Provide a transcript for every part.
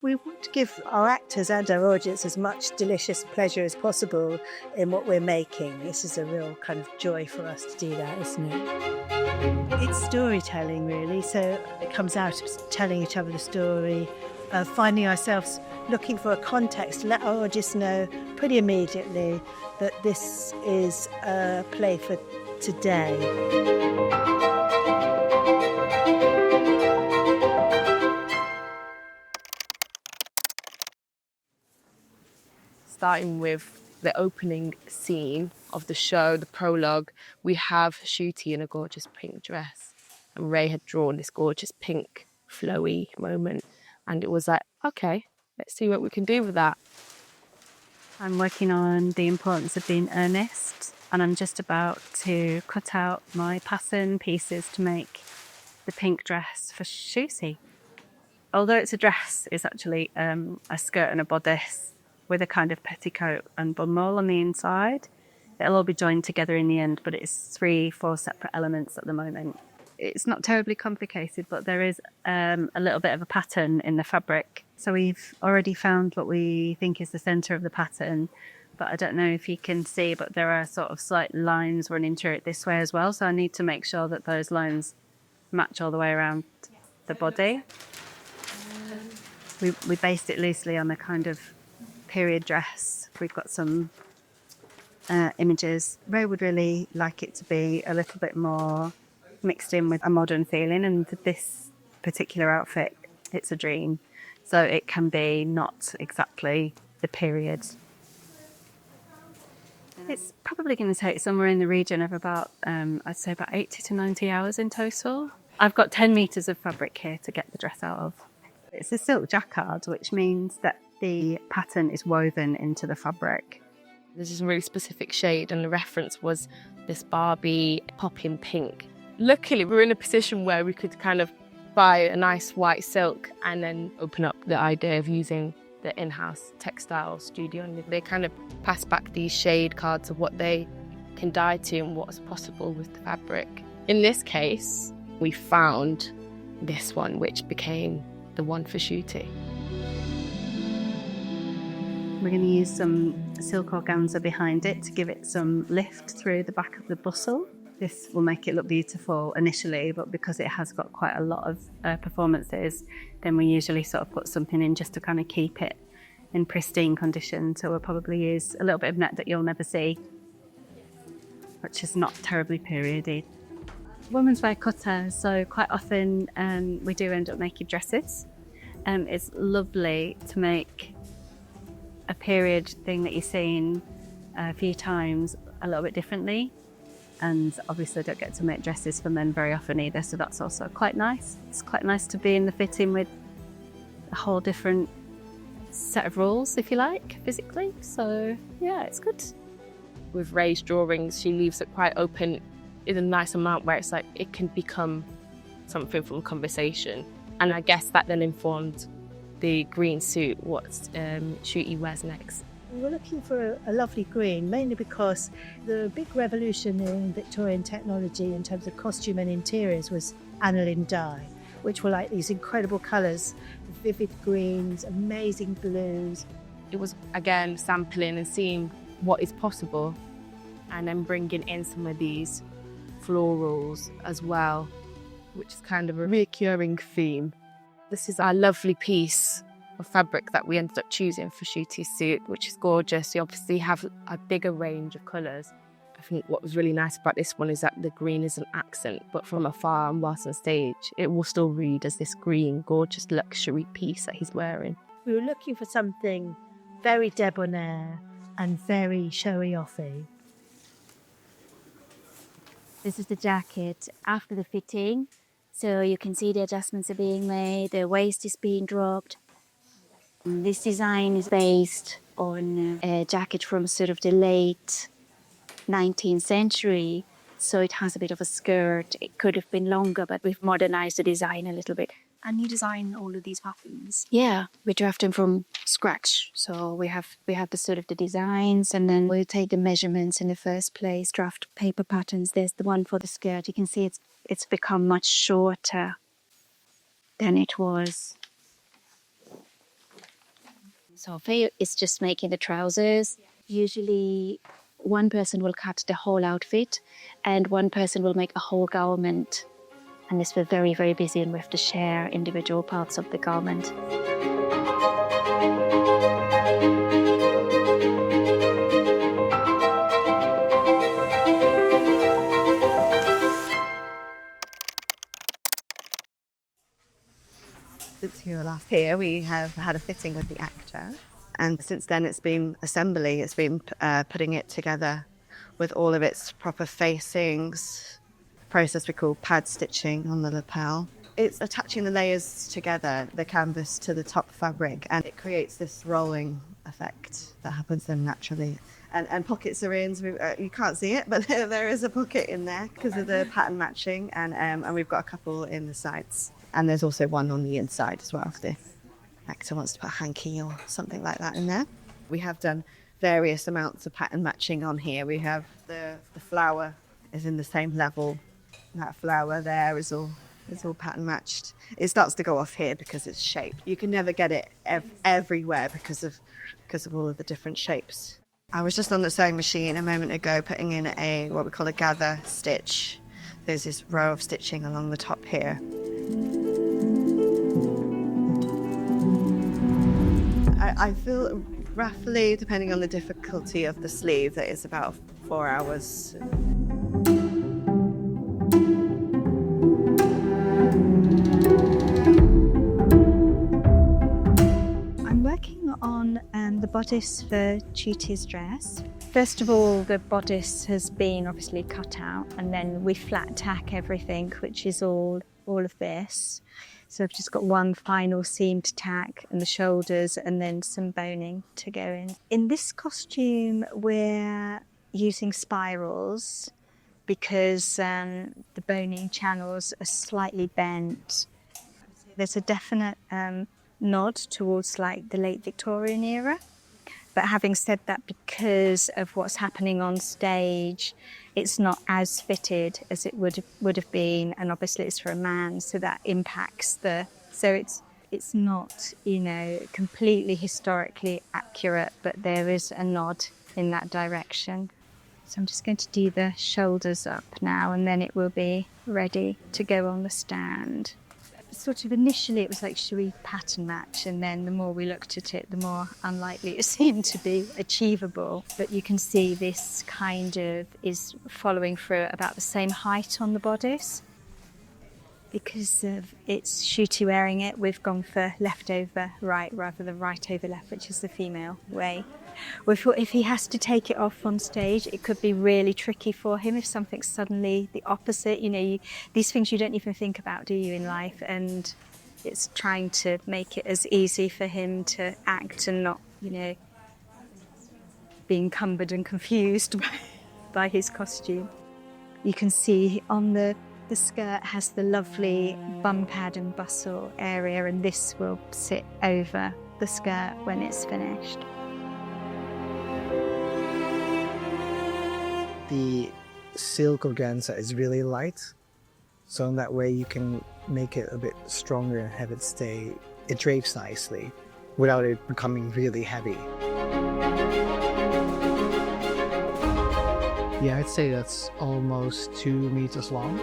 We want to give our actors and our audience as much delicious pleasure as possible in what we're making. This is a real kind of joy for us to do that, isn't it? It's storytelling, really. So it comes out of telling each other the story, finding ourselves looking for a context to let our audience know pretty immediately that this is a play for today. Starting with the opening scene of the show, the prologue, we have Ncuti in a gorgeous pink dress. And Ray had drawn this gorgeous pink, flowy moment. And it was like, okay, let's see what we can do with that. I'm working on The Importance of Being Earnest, and I'm just about to cut out my pattern pieces to make the pink dress for Ncuti. Although it's a dress, it's actually a skirt and a bodice with a kind of petticoat and bumhole on the inside. It'll all be joined together in the end, but it's 3-4 separate elements at the moment. It's not terribly complicated, but there is a little bit of a pattern in the fabric. So we've already found what we think is the centre of the pattern, but I don't know if you can see, but there are sort of slight lines running through it this way as well. So I need to make sure that those lines match all the way around the body. We based it loosely on a kind of period dress. We've got some images. Ray would really like it to be a little bit more mixed in with a modern feeling, and this particular outfit, it's a dream. So it can be not exactly the period. It's probably going to take somewhere in the region of about, I'd say about 80 to 90 hours in total. I've got 10 metres of fabric here to get the dress out of. It's a silk jacquard, which means that the pattern is woven into the fabric. This is a really specific shade, and the reference was this Barbie popping pink. Luckily, we were in a position where we could kind of buy a nice white silk and then open up the idea of using the in-house textile studio. And they kind of pass back these shade cards of what they can dye to and what's possible with the fabric. In this case, we found this one, which became the one for Ncuti. We're going to use some silk organza behind it to give it some lift through the back of the bustle. This will make it look beautiful initially, but because it has got quite a lot of performances, then we usually sort of put something in just to kind of keep it in pristine condition. So we'll probably use a little bit of net that you'll never see, which is not terribly periody. Women's wear cutter, so quite often we do end up making dresses. It's lovely to make a period thing that you've seen a few times a little bit differently. And obviously I don't get to make dresses for men very often either, so that's also quite nice. It's quite nice to be in the fitting with a whole different set of rules, if you like, physically. So yeah, it's good. With Ray's drawings, she leaves it quite open in a nice amount where it's like it can become something from conversation. And I guess that then informed the green suit, what Ncuti wears next. We're looking for a lovely green, mainly because the big revolution in Victorian technology in terms of costume and interiors was aniline dye, which were like these incredible colours, vivid greens, amazing blues. It was, again, sampling and seeing what is possible, and then bringing in some of these florals as well, which is kind of a recurring theme. This is our lovely piece of fabric that we ended up choosing for Ncuti's suit, which is gorgeous. You obviously have a bigger range of colours. I think what was really nice about this one is that the green is an accent, but from afar and whilst on stage, it will still read as this green, gorgeous luxury piece that he's wearing. We were looking for something very debonair and very showy-offy. This is the jacket after the fitting. So you can see the adjustments are being made, the waist is being dropped. This design is based on a jacket from sort of the late 19th century. So it has a bit of a skirt. It could have been longer, but we've modernized the design a little bit. And you design all of these patterns? Yeah, we draft them from scratch. So we have the sort of the designs, and then we'll take the measurements in the first place, draft paper patterns. There's the one for the skirt. You can see it's become much shorter than it was So Faye is just making the trousers. Usually one person will cut the whole outfit and one person will make a whole garment. And this we're very, very busy and we have to share individual parts of the garment. Since you were last here, we have had a fitting with the actor. And since then, it's been assembly. It's been putting it together with all of its proper facings. The process we call pad stitching on the lapel. It's attaching the layers together, the canvas to the top fabric, and it creates this rolling effect that happens then naturally. And pockets are in, so you can't see it, but there is a pocket in there because of the pattern matching, and we've got a couple in the sides. And there's also one on the inside as well if the actor wants to put a hanky or something like that in there. We have done various amounts of pattern matching on here. We have the flower is in the same level. That flower there is all pattern matched. It starts to go off here because it's shaped. You can never get it everywhere because of all of the different shapes. I was just on the sewing machine a moment ago putting in what we call a gather stitch. There's this row of stitching along the top here. I feel roughly, depending on the difficulty of the sleeve, that it's about 4 hours. I'm working on the bodice for Ncuti's dress. First of all, the bodice has been obviously cut out, and then we flat tack everything, which is all of this. So I've just got one final seam to tack and the shoulders and then some boning to go in. In this costume, we're using spirals because the boning channels are slightly bent. There's a definite nod towards like the late Victorian era. But having said that, because of what's happening on stage, it's not as fitted as it would have been, and obviously it's for a man, so that impacts so it's not, completely historically accurate, but there is a nod in that direction. So I'm just going to do the shoulders up now, and then it will be ready to go on the stand. Sort of initially it was like, should we pattern match? And then the more we looked at it, the more unlikely it seemed to be achievable. But you can see this kind of is following through about the same height on the bodice. Because of it's Ncuti wearing it, we've gone for left over right rather than right over left, which is the female way. We thought if he has to take it off on stage, it could be really tricky for him if something's suddenly the opposite. These things you don't even think about, do you, in life? And it's trying to make it as easy for him to act and not, be encumbered and confused by his costume. You can see on the skirt has the lovely bum pad and bustle area, and this will sit over the skirt when it's finished. The silk organza is really light, so in that way you can make it a bit stronger and have it drapes nicely without it becoming really heavy. Yeah, I'd say that's almost 2 meters long.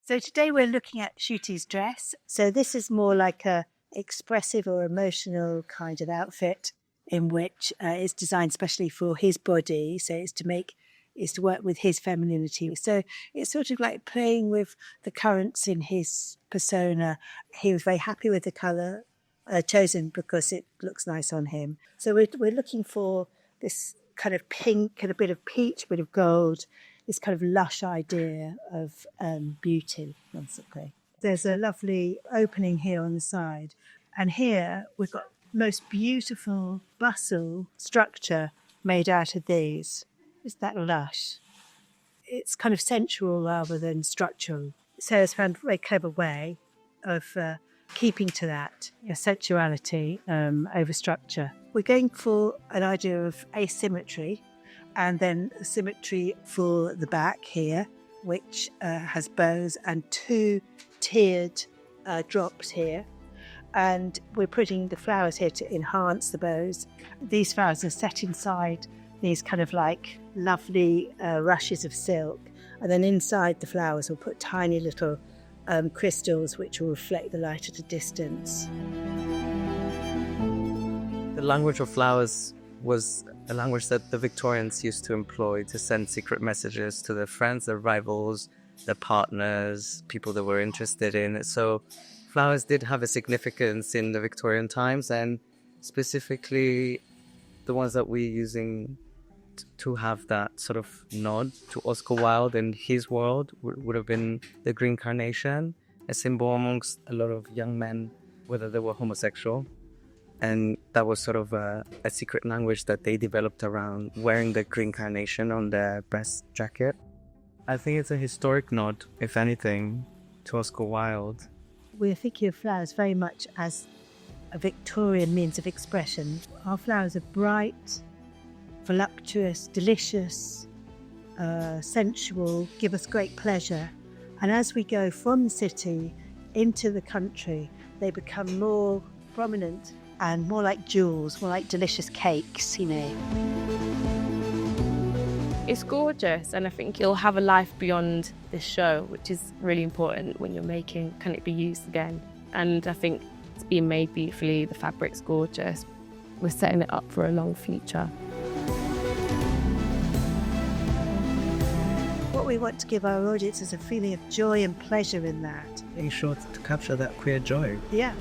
So today we're looking at Ncuti's dress. So this is more like a expressive or emotional kind of outfit in which it's designed specially for his body. So it's to work with his femininity. So it's sort of like playing with the currents in his persona. He was very happy with the colour chosen because it looks nice on him. So we're looking for this kind of pink and a bit of peach, a bit of gold, this kind of lush idea of beauty, basically. There's a lovely opening here on the side. And here we've got most beautiful bustle structure made out of these. Is that lush? It's kind of sensual rather than structural. Sarah's found a very clever way of keeping to that, sensuality over structure. We're going for an idea of asymmetry, And then symmetry for the back here, which has bows and 2 tiered drops here. And we're putting the flowers here to enhance the bows. These flowers are set inside these kind of like lovely rushes of silk. And then inside the flowers we'll put tiny little crystals which will reflect the light at a distance. The language of flowers was a language that the Victorians used to employ to send secret messages to their friends, their rivals, their partners, people they were interested in. So flowers did have a significance in the Victorian times, and specifically the ones that we're using to have that sort of nod to Oscar Wilde and his world would have been the green carnation, a symbol amongst a lot of young men, whether they were homosexual. And that was sort of a secret language that they developed around wearing the green carnation on their breast jacket. I think it's a historic nod, if anything, to Oscar Wilde. We're thinking of flowers very much as a Victorian means of expression. Our flowers are bright, voluptuous, delicious, sensual, give us great pleasure. And as we go from the city into the country, they become more prominent and more like jewels, more like delicious cakes, you know. It's gorgeous, and I think it'll have a life beyond this show, which is really important when you're making, can it be used again? And I think it's being made beautifully, the fabric's gorgeous. We're setting it up for a long future. What we want to give our audience is a feeling of joy and pleasure in that. Being sure to capture that queer joy. Yeah.